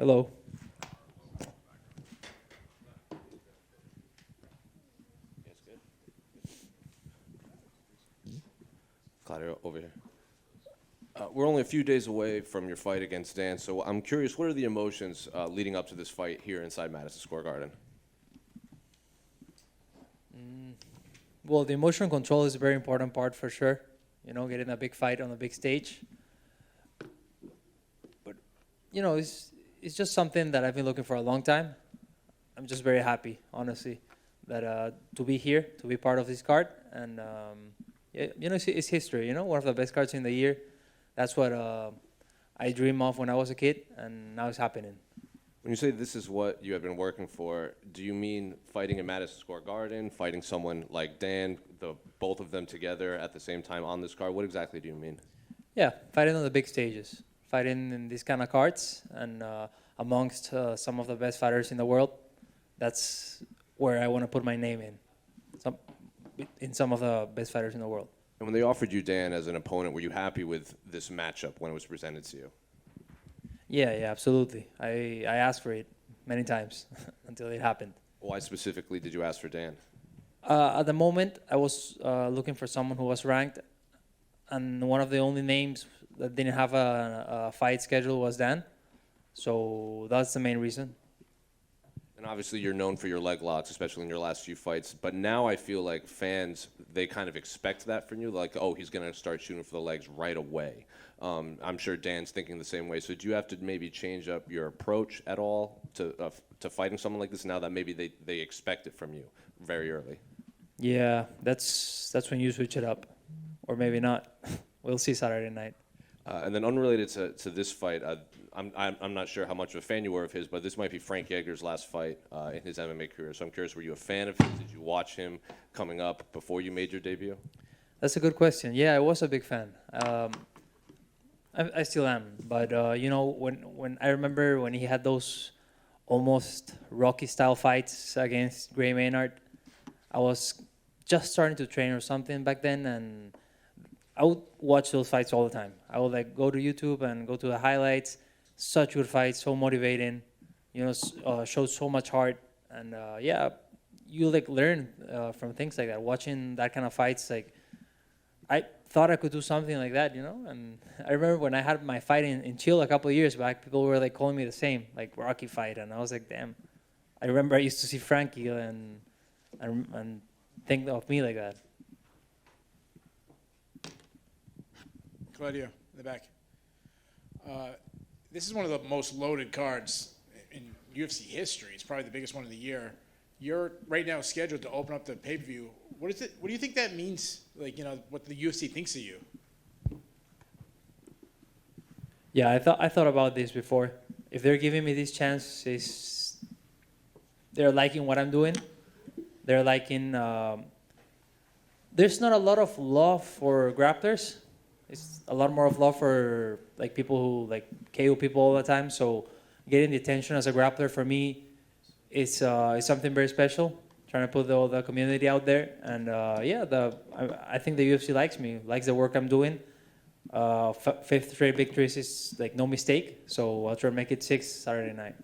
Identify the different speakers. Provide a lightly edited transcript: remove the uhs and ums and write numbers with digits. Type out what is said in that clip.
Speaker 1: Hello.
Speaker 2: Yes, good. Claudio, over here. We're only a few days away from your fight against Dan, so I'm curious, what are the emotions leading up to this fight here inside Madison Square Garden?
Speaker 1: Well, the emotional control is a very important part for sure. You know, getting a big fight on a big stage. But, you know, it's just something that I've been looking for a long time. I'm just very happy, honestly, that to be here, to be part of this card. And, you know, it's history, you know, one of the best cards in the year. That's what I dreamed of when I was a kid, and now it's happening.
Speaker 2: When you say this is what you have been working for, do you mean fighting in Madison Square Garden, fighting someone like Dan, both of them together at the same time on this card? What exactly do you mean?
Speaker 1: Yeah, fighting on the big stages, fighting in these kind of cards, and amongst some of the best fighters in the world. That's where I want to put my name in some of the best fighters in the world.
Speaker 2: And when they offered you Dan as an opponent, were you happy with this matchup when it was presented to you?
Speaker 1: Yeah, absolutely. I asked for it many times until it happened.
Speaker 2: Why specifically did you ask for Dan?
Speaker 1: At the moment, I was looking for someone who was ranked, and one of the only names that didn't have a fight schedule was Dan. So that's the main reason.
Speaker 2: And obviously you're known for your leg locks, especially in your last few fights. But now I feel like fans, they kind of expect that from you. Like, oh, he's going to start shooting for the legs right away. I'm sure Dan's thinking the same way. So do you have to maybe change up your approach at all to fighting someone like this now that maybe they expect it from you very early?
Speaker 1: Yeah, that's when you switch it up. Or maybe not. We'll see Saturday night.
Speaker 2: And then unrelated to this fight, I'm not sure how much of a fan you were of his, but this might be Frank Yeager's last fight in his MMA career. So I'm curious, were you a fan of his? Did you watch him coming up before you made your debut?
Speaker 1: That's a good question. Yeah, I was a big fan. I still am. But, you know, when I remember when he had those almost Rocky-style fights against Gray Maynard, I was just starting to train or something back then, and I would watch those fights all the time. I would like go to YouTube and go to the highlights. Such good fights, so motivating. You know, shows so much heart, and yeah, you like learn from things like that. Watching that kind of fights, like I thought I could do something like that, you know. And I remember when I had my fight in Chile a couple of years back, people were like calling me the same, like Rocky fight, and I was like, damn. I remember I used to see Frankie and think of me like that.
Speaker 3: Claudio, in the back. This is one of the most loaded cards in UFC history. It's probably the biggest one of the year. You're right now scheduled to open up the pay-per-view. What do you think that means? Like, you know, what the UFC thinks of you?
Speaker 1: Yeah, I thought about this before. If they're giving me this chance, they're liking what I'm doing. They're liking. There's not a lot of love for grapplers. It's a lot more of love for like people who like KO people all the time. So getting the attention as a grappler for me is something very special. Trying to put all the community out there, and yeah, I think the UFC likes me, likes the work I'm doing. Fifth straight victories is like no mistake. So I'll try to make it 6 Saturday night.